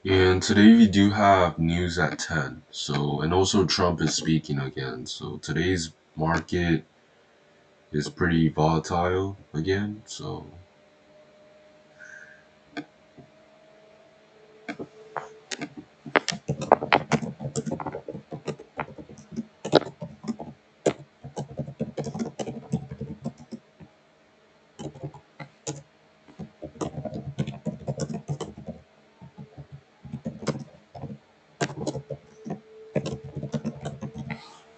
And today we do have news at 10. So, and also Trump is speaking again. So today's market is pretty volatile again. So,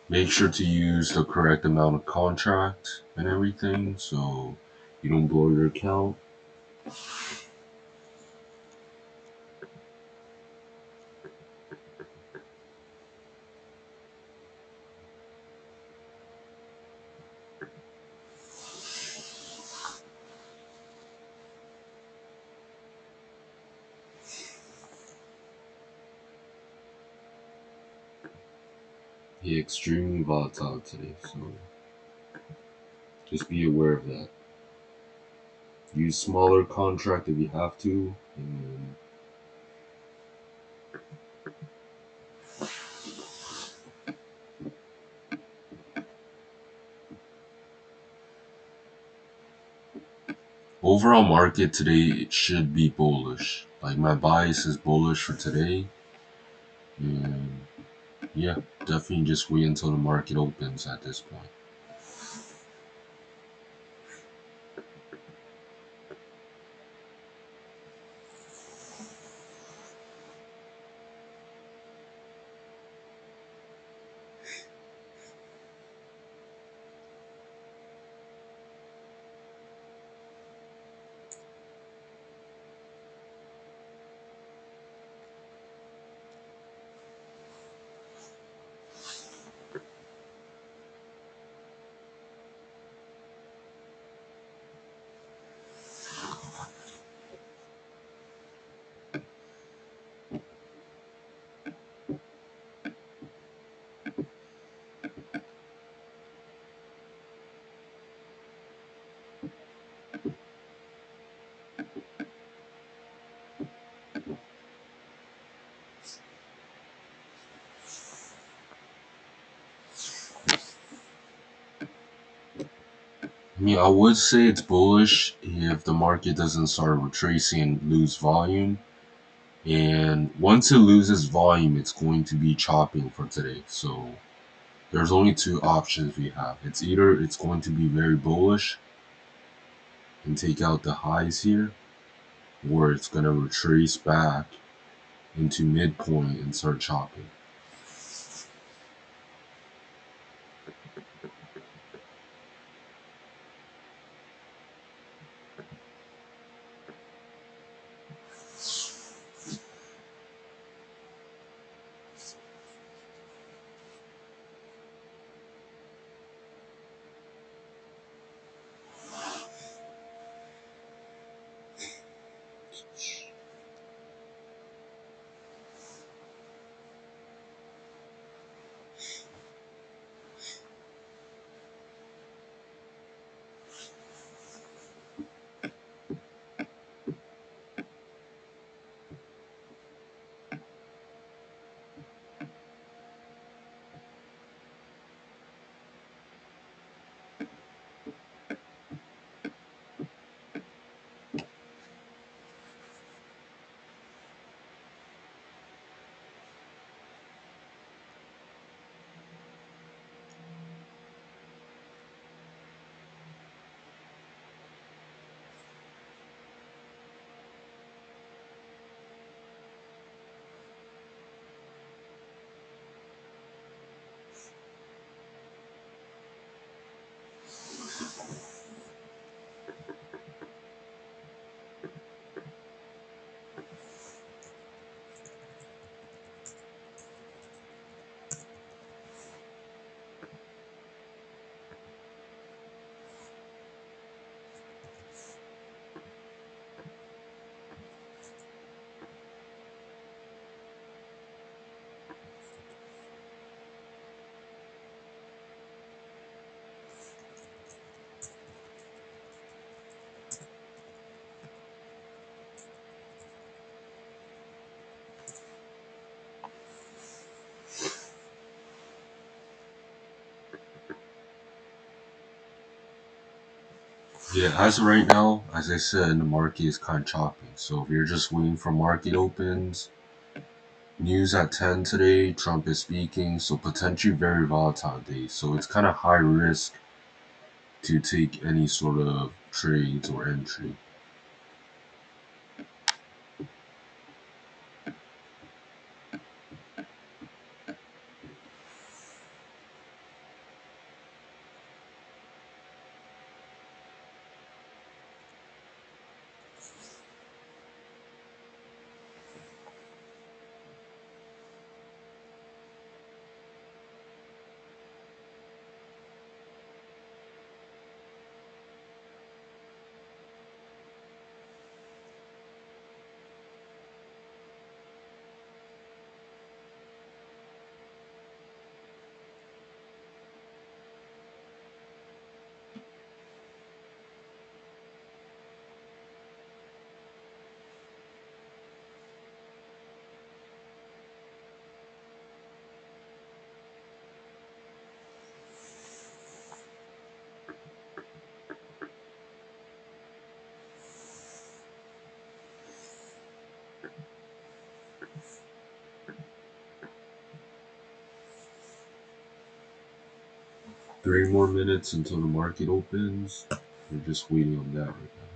make sure to use the correct amount of contract and everything so you don't blow your account. Yeah, extremely volatile today. So just be aware of that. Use smaller contract if you have to. And overall market today it should be bullish. Like my bias is bullish for today. And yeah, definitely just wait until the market opens at this point. I mean, I would say it's bullish if the market doesn't start retracing and lose volume. And once it loses volume, it's going to be chopping for today. So there's only two options we have. It's either it's going to be very bullish and take out the highs here, or it's going to retrace back into midpoint and start chopping. Yeah, as of right now, as I said, the market is kind of choppy. So if you're just waiting for market opens, news at 10 today, Trump is speaking, so potentially very volatile day. So it's kind of high risk to take any sort of trades or entry. 3 more minutes until the market opens. We're just waiting on that right now.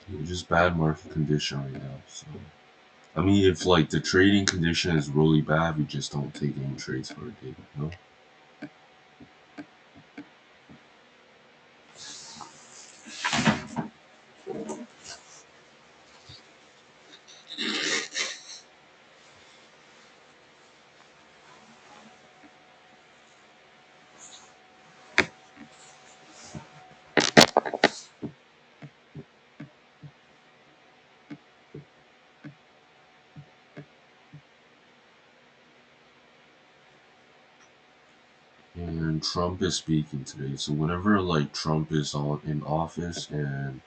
Yeah, just bad market condition right now. So I mean, if like the trading condition is really bad, we just don't take any trades for a day. You know? And Trump is speaking today. So whenever like Trump is on in office and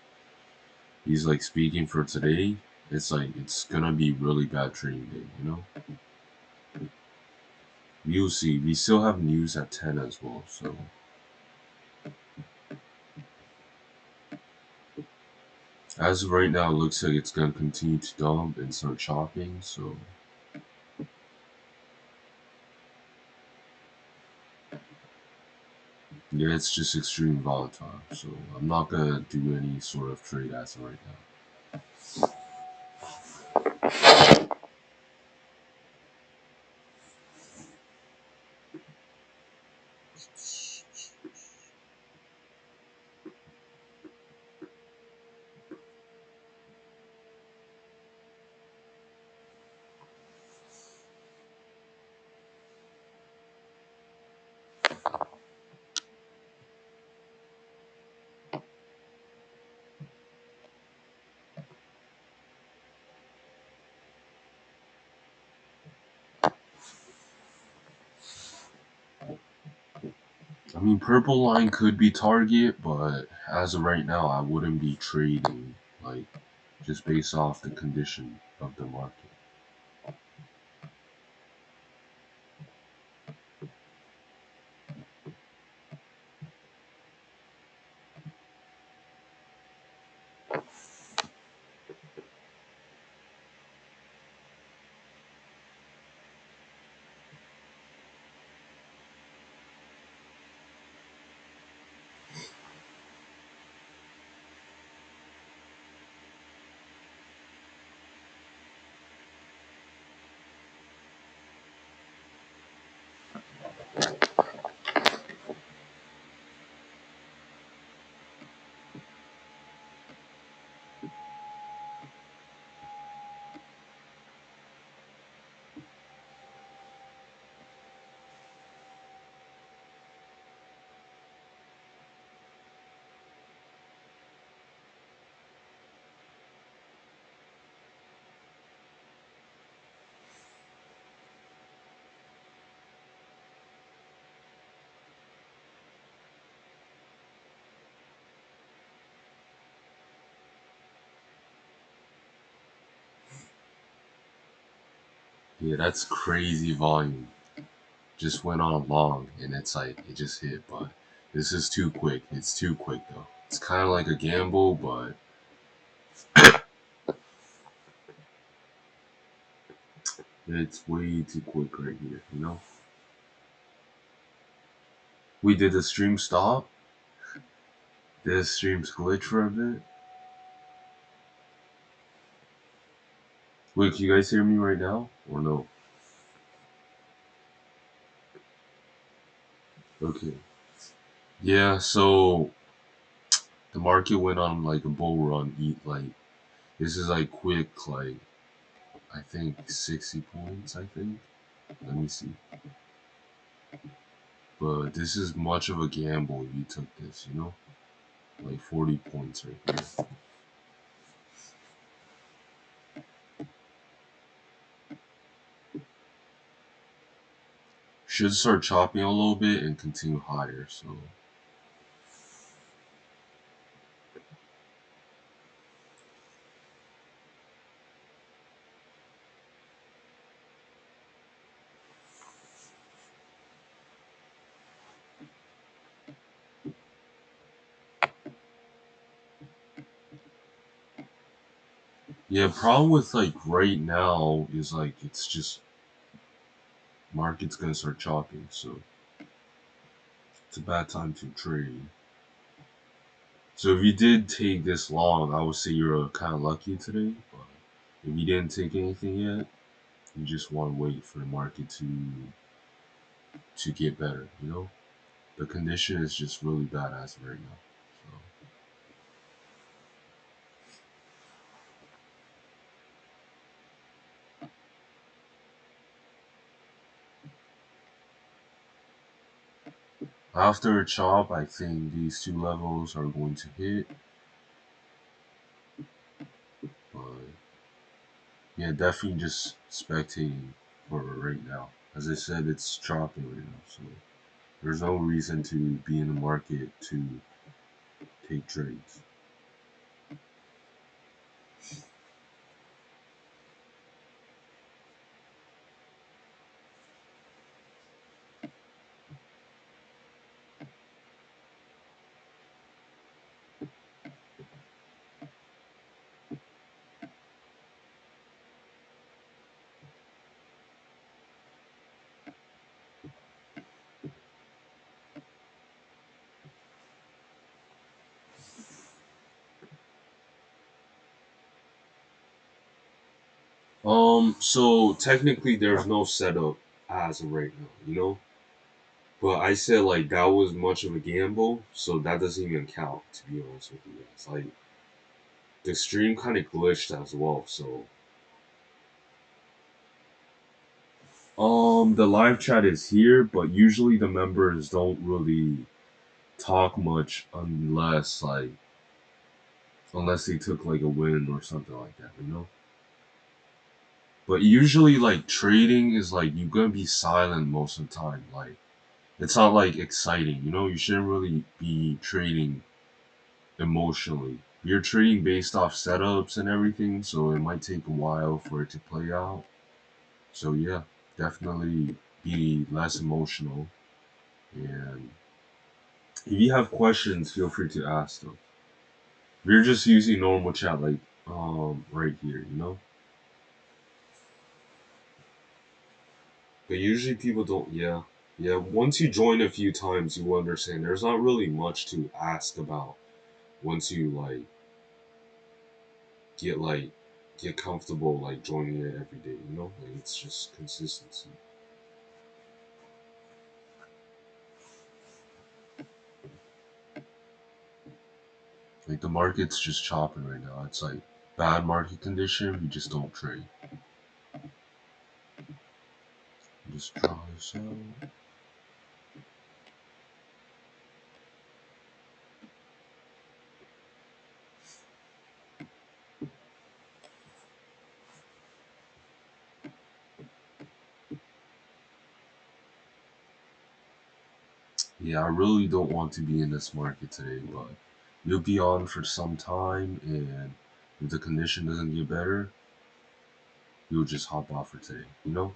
he's like speaking for today, it's like it's gonna be really bad trading day. You know? You'll see. We still have news at 10 as well. So As of right now, it looks like it's gonna continue to dump and start chopping. So yeah, it's just extreme volatile. So I'm not gonna do any sort of trade as of right now. I mean, purple line could be target, but as of right now, I wouldn't be trading like just based off the condition of the market. Yeah, that's crazy volume. Just went on long, and it's like it just hit. But this is too quick. It's too quick though. It's kind of like a gamble, but it's way too quick right here. You know. We did the stream stop. The streams glitch for a bit. Wait, can you guys hear me right now or no? Okay. Yeah. So the market went on like a bull run. Eat like this is like quick. Like I think 60 points. I think. Let me see. But this is much of a gamble if you took this. You know, like 40 points right here. Should start chopping a little bit and continue higher. So yeah, problem with like right now is like it's just market's gonna start chopping. So it's a bad time to trade. So if you did take this long, I would say you're kind of lucky today. But if you didn't take anything yet, you just want to wait for the market to get better. You know, the condition is just really bad as of right now. So after a chop, I think these two levels are going to hit. But yeah, definitely just spectating for right now. As I said, it's chopping right now, so there's no reason to be in the market to take trades. So technically there's no setup as of right now. But I said like that was much of a gamble, so that doesn't even count to be honest with you guys. Like the stream kind of glitched as well, so the live chat is here, but usually the members don't really talk much unless they took like a win or something like that. But usually like trading is like you're gonna be silent most of the time. Like it's not like exciting. You shouldn't really be trading emotionally. You're trading based off setups and everything, so it might take a while for it to play out. So yeah, definitely be less emotional. And if you have questions, feel free to ask them. We're just using normal chat like right here. But usually people don't. Yeah, yeah. Once you join a few times, you will understand. There's not really much to ask about once you get like get comfortable like joining it every day. Like it's just consistency. Like the market's just chopping right now. It's like bad market condition. We just don't trade. Just draw this out. Yeah, I really don't want to be in this market today, but we'll be on for some time, and if the condition doesn't get better, we'll just hop off for today.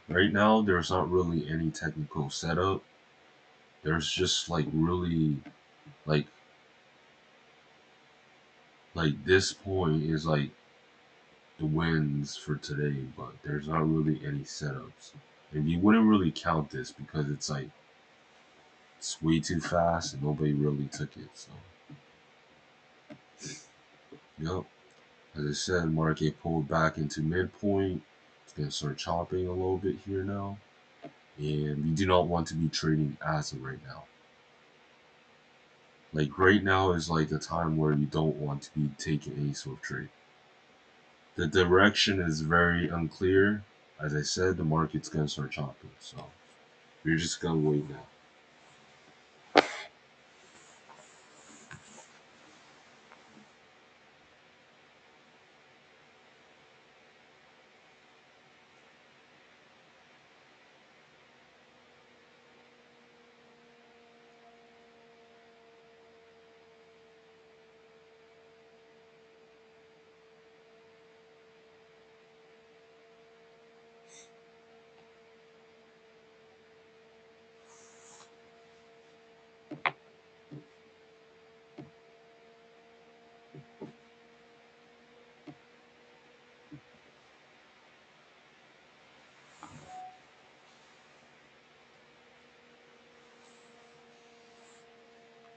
Right now there's not really any technical setup. There's just like really like this point is like the wins for today, but there's not really any setups. And you wouldn't really count this because it's like it's way too fast and nobody really took it. So, yep. As I said, market pulled back into midpoint. It's gonna start chopping a little bit here now, and we do not want to be trading as of right now. Like right now is like a time where you don't want to be taking any sort of trade. The direction is very unclear. As I said, the market's gonna start chopping, so we're just gonna wait now.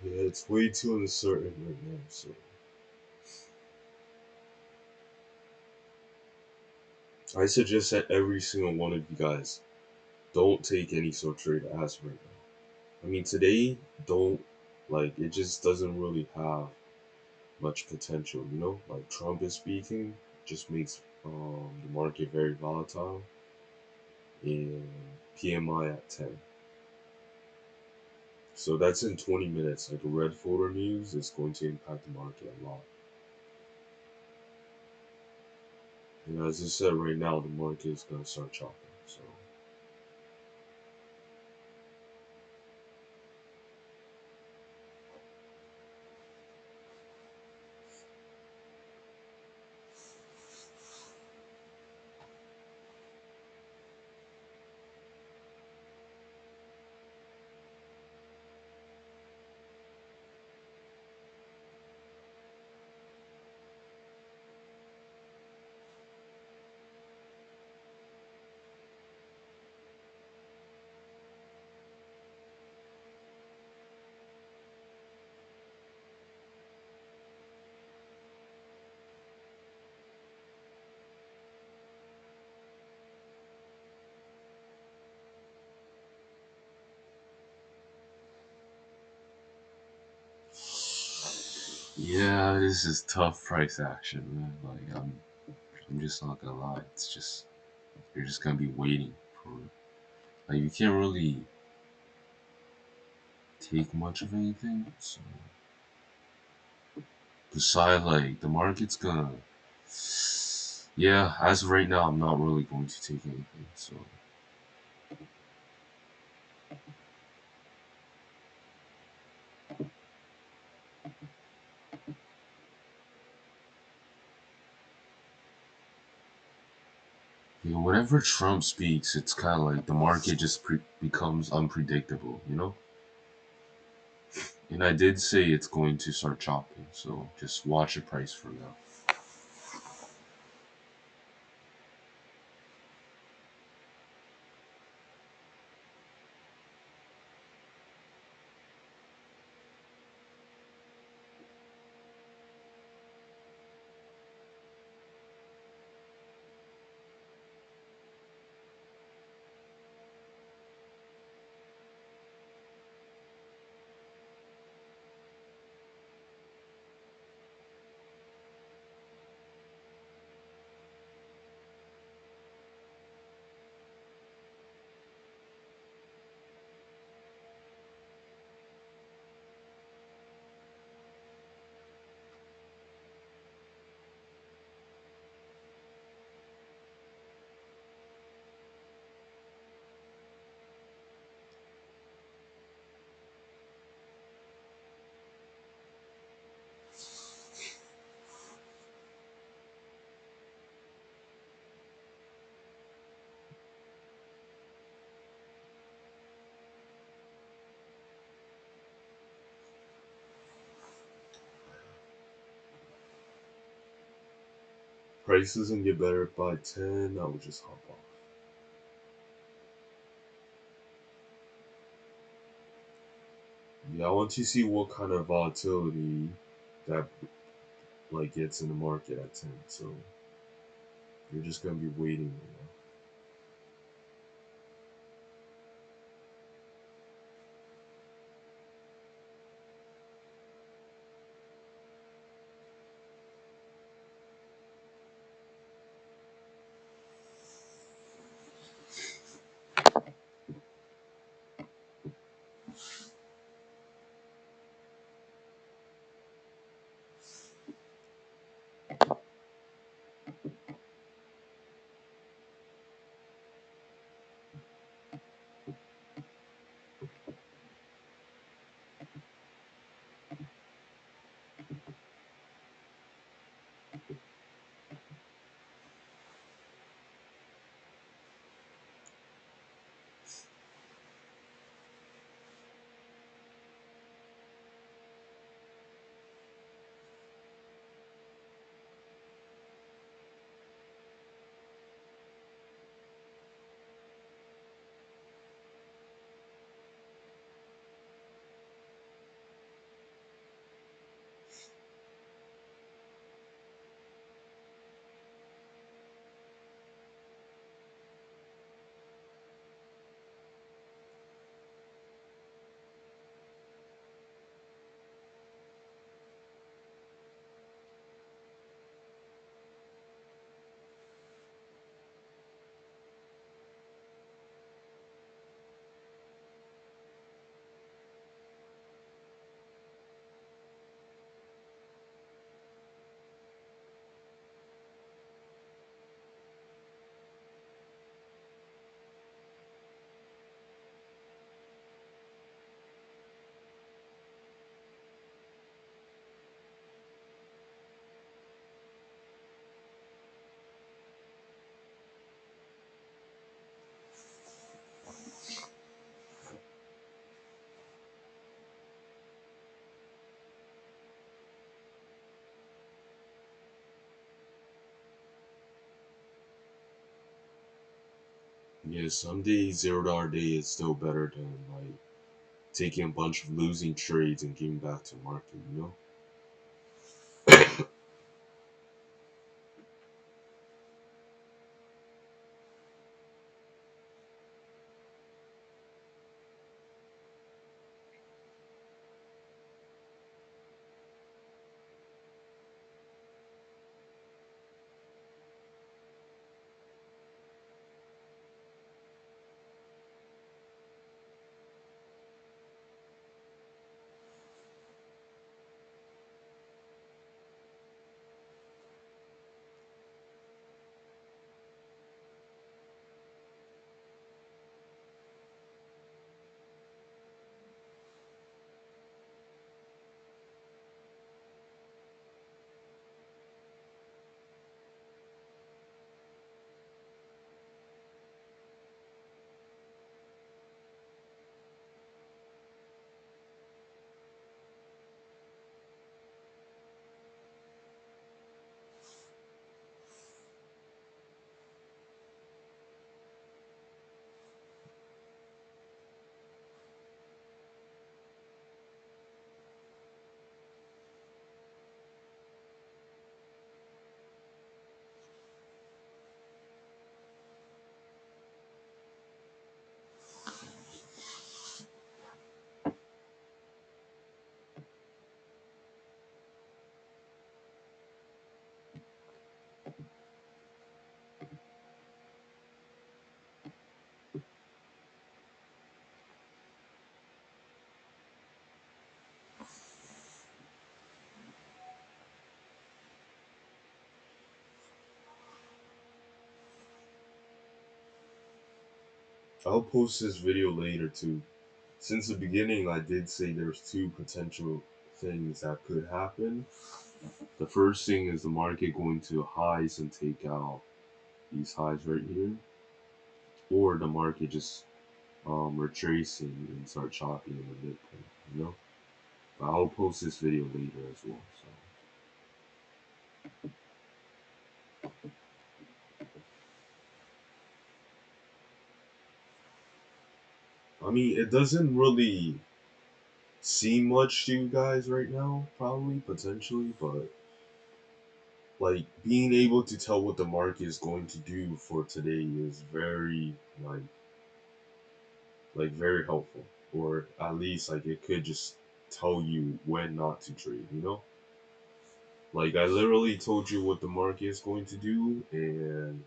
Yeah, it's way too uncertain right now, so I suggest that every single one of you guys don't take any sort of trade as right now. I mean, today, don't it just doesn't really have much potential. Like Trump is speaking, just makes the market very volatile, and PMI at 10. So that's in 20 minutes. Like a red folder news is going to impact the market a lot. And as I said, right now the market is going to start chopping. So Yeah, this is tough price action, man. Like I'm just not gonna lie. It's just you're just gonna be waiting for like you can't really take much of anything. So decide like the market's gonna. Yeah, as of right now, I'm not really going to take anything. So you know, whenever Trump speaks, it's kind of like the market just becomes unpredictable. You know. And I did say it's going to start chopping, so just watch the price for now. Price doesn't get better by 10, I will just hop off. Yeah, I want to see what kind of volatility that like gets in the market at 10. So you're just gonna be waiting. Yeah, some days $0 day is still better than like taking a bunch of losing trades and giving back to market. You know. I'll post this video later too. Since the beginning, I did say there's two potential things that could happen. The first thing is the market going to highs and take out these highs right here, or the market just retracing and start chopping in the midpoint. You know, but I'll post this video later as well. So I mean, it doesn't really seem much to you guys right now, probably potentially, but like being able to tell what the market is going to do for today is very like very helpful, or at least like it could just tell you when not to trade. You know, like I literally told you what the market is going to do, and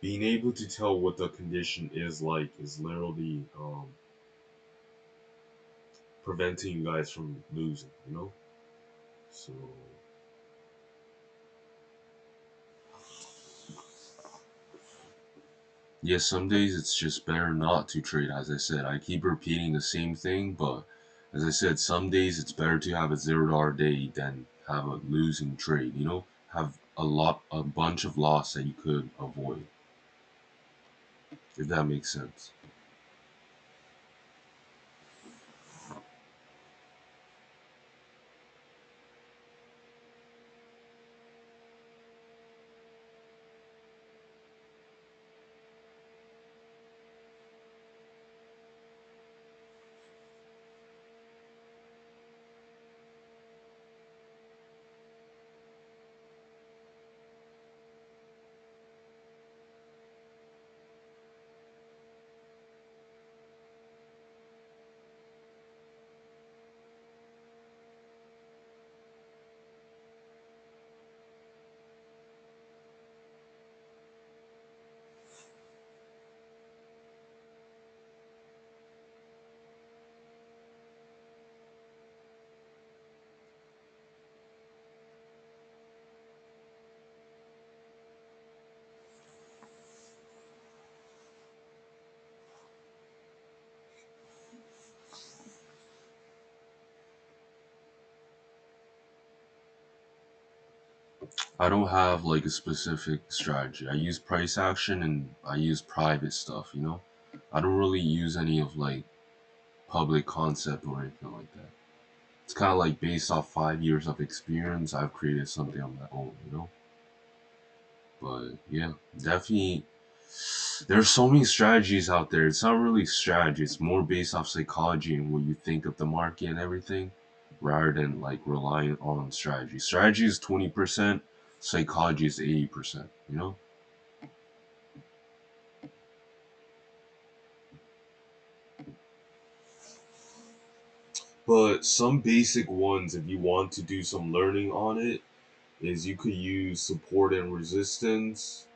being able to tell what the condition is like is literally preventing you guys from losing. You know, so yes, some days it's just better not to trade. As I said, I keep repeating the same thing, but as I said, some days it's better to have a $0 day than have a losing trade. You know, have a bunch of loss that you could avoid, if that makes sense. I don't have like a specific strategy. I use price action and I use private stuff. You know, I don't really use any of like public concept or anything like that. It's kind of like based off 5 years of experience, I've created something on my own. You know. But yeah, definitely. There's so many strategies out there. It's not really strategy. It's more based off psychology and what you think of the market and everything, rather than like relying on strategy. Strategy is 20%. Psychology is 80%. You know. But some basic ones, if you want to do some learning on it, is you could use support and resistance,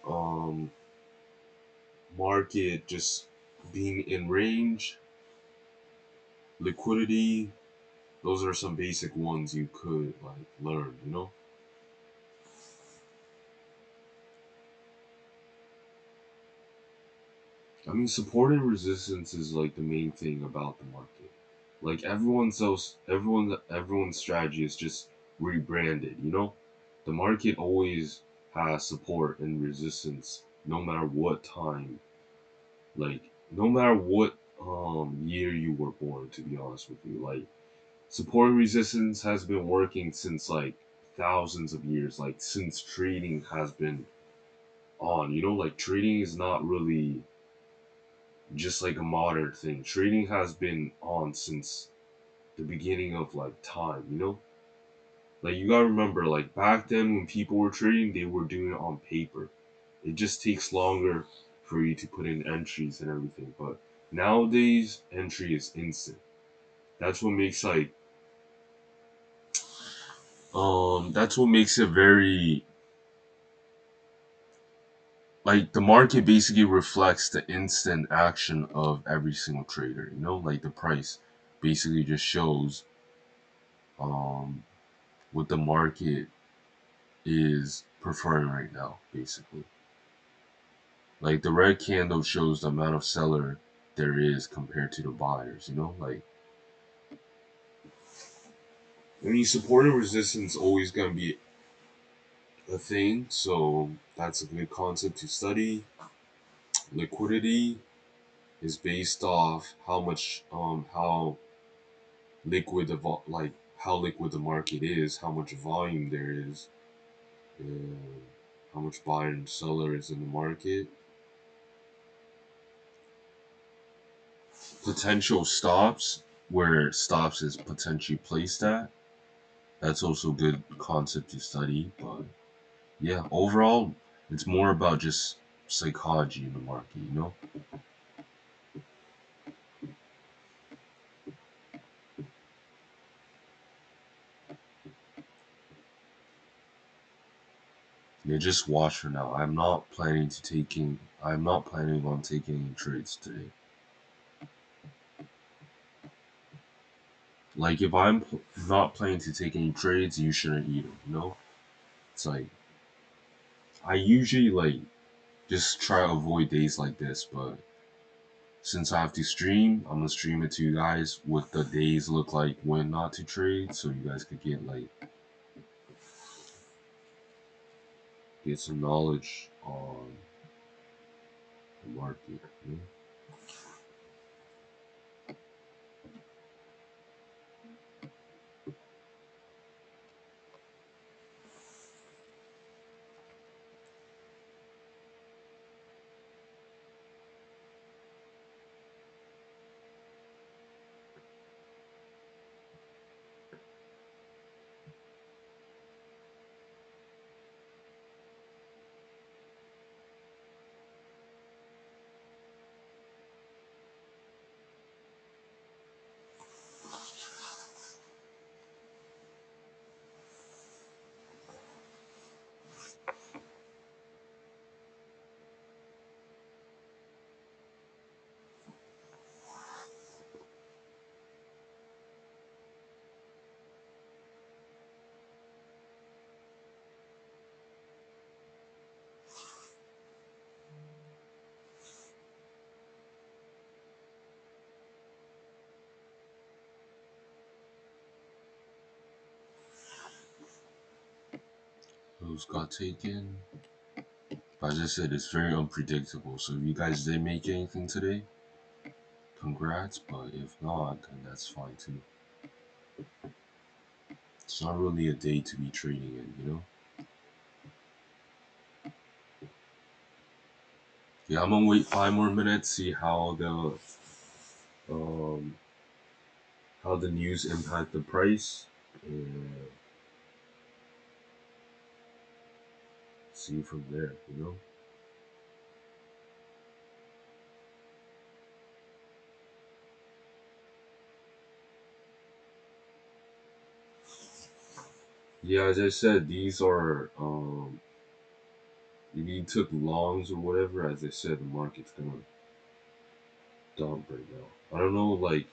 um, market just being in range, liquidity. Those are some basic ones you could like learn, you know? I mean, support and resistance is like the main thing about the market. Like everyone's strategy is just rebranded, you know? The market always has support and resistance no matter what time, like no matter what year you were born, to be honest with you. Like support and resistance has been working since like thousands of years, like since trading has been on. You know, like trading is not really just like a modern thing. Trading has been on since the beginning of like time, you know? Like you gotta remember, like back then when people were trading, they were doing it on paper. It just takes longer for you to put in entries and everything. But nowadays, entry is instant. That's what makes that's what makes it very like the market basically reflects the instant action of every single trader, you know, like the price basically just shows um what the market is preferring right now, basically. Like the red candle shows the amount of seller there is compared to the buyers, you know? Like, I mean, support and resistance always gonna be a thing, so that's a good concept to study. Liquidity is based off how much, how liquid the like how liquid the market is, how much volume there is, and how much buyer and seller is in the market. Potential stops, where stops is potentially placed at. That's also a good concept to study. But yeah, overall, it's more about just psychology in the market, you know? Yeah, just watch for now. I'm not planning on taking any trades today. Like if not planning to take any trades, you shouldn't eat them, you know? It's like I usually like just try to avoid days like this, but since I have to stream, I'm gonna stream it to you guys what the days look like when not to trade, so you guys could get some knowledge on the market. You know? Those got taken. But as I said, it's very unpredictable. So if you guys did make anything today, congrats. But if not, then that's fine too. It's not really a day to be trading in, you know? Yeah, I'm gonna wait 5 more minutes, see um how the news impact the price, and see from there, you know? Yeah, as I said, these are if you took longs or whatever, as I said, the market's gonna dump right now. I don't know like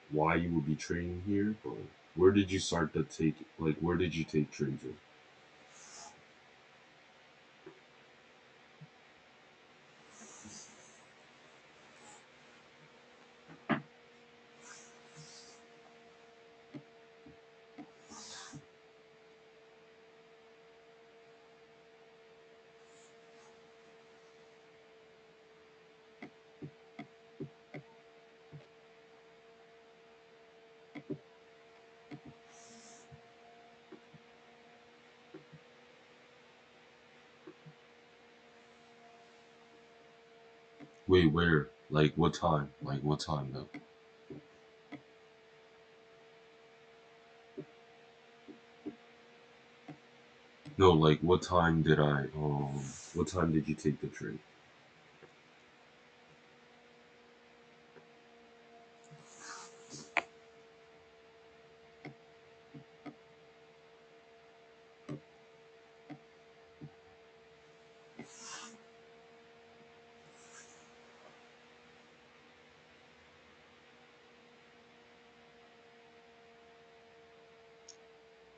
why you would be trading here, but where did you start to take like where did you take trades in? Wait, where? Like what time? Like what time though? No, like what time did you take the trade?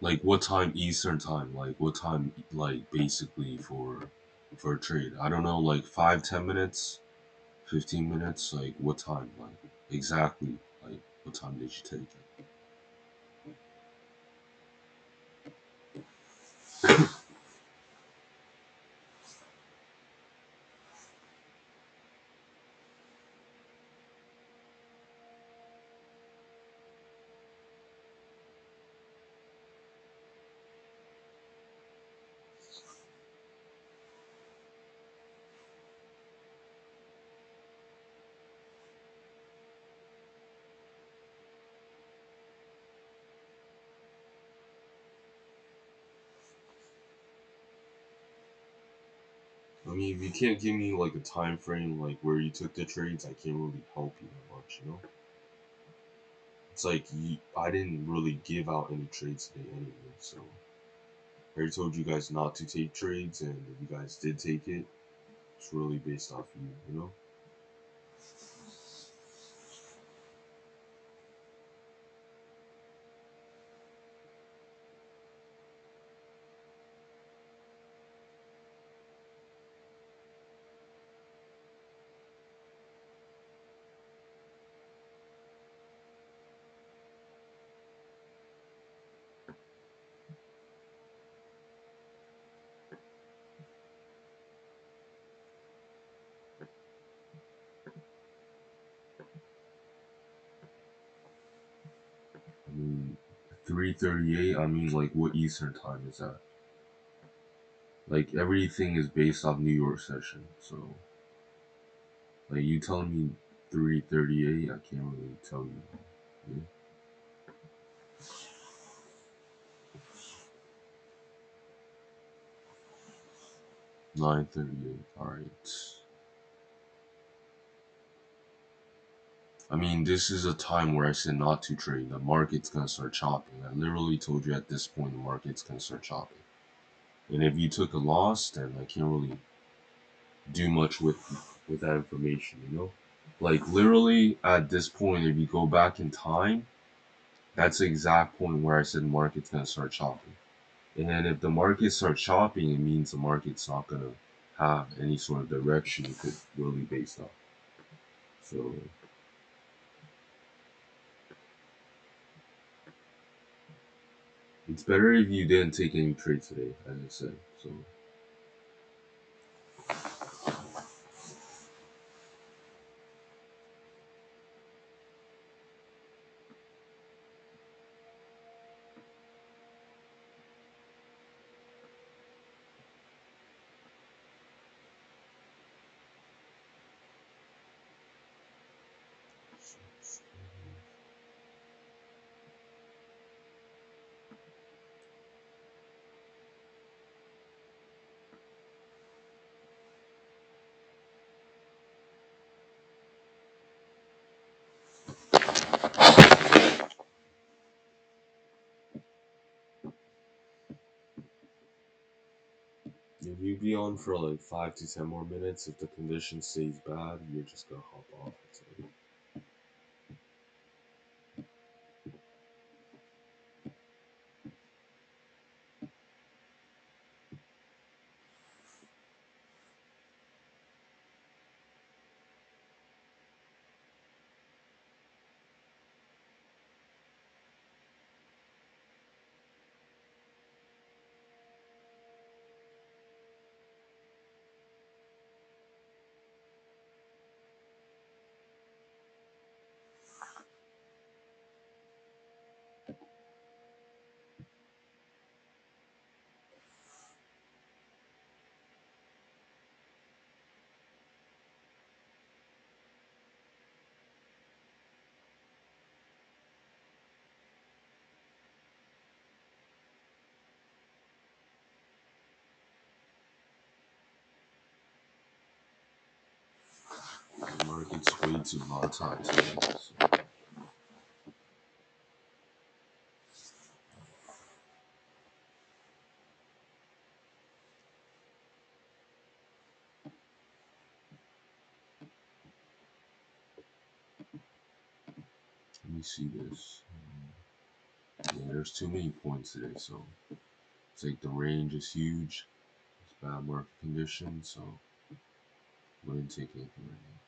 Like what time Eastern time? Like what time like basically for for a trade. I don't know, like 5, 10 minutes, 15 minutes. Like what time? Like exactly. Like what time did you take it? I mean, if you can't give me like a time frame, like where you took the trades, I can't really help you that much. You know, it's like I didn't really give out any trades today anyway, so I already told you guys not to take trades, and if you guys did take it, it's really based off you. You know. I mean, 3:38. I mean, like what Eastern time is that? Like everything is based off New York session, so like you telling me 3:38, I can't really tell you. Yeah. 9:38. All right. I mean, this is a time where I said not to trade. The market's gonna start chopping. I literally told you at this point the market's gonna start chopping. And if you took a loss, then I can't really do much with that information. You know, like literally at this point, if you go back in time, that's the exact point where I said the market's gonna start chopping. And if the market starts chopping, it means the market's not gonna have any sort of direction it could really based on. So it's better if you didn't take any trades today, as I said. So if you be on for like 5 to 10 more minutes, if the condition stays bad, you're just gonna hop off. The market's way too volatile today. So let me see this. Yeah, there's too many points today, so it's like the range is huge. bad market conditions, so wouldn't take anything right now.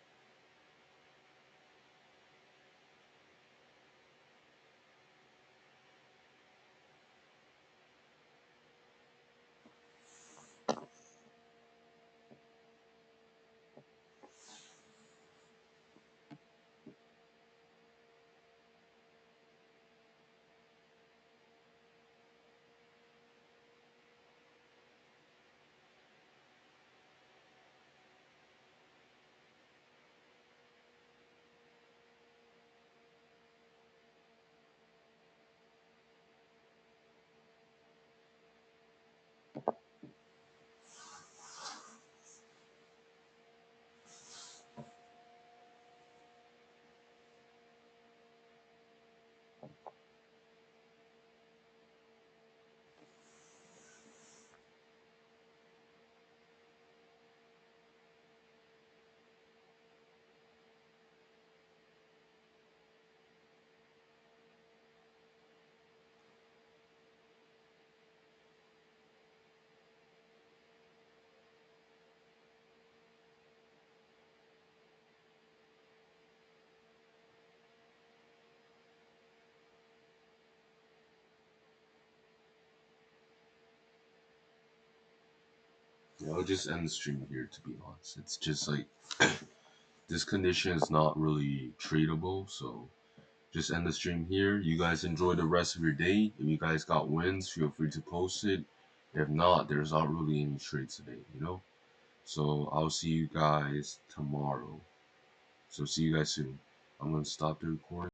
Yeah, I'll just end the stream here. To be honest, it's just like this condition is not really tradable, so just end the stream here. You guys enjoy the rest of your day. If you guys got wins, feel free to post it. If not, there's not really any trades today. So I'll see you guys tomorrow. So see you guys soon. I'm gonna stop the recording.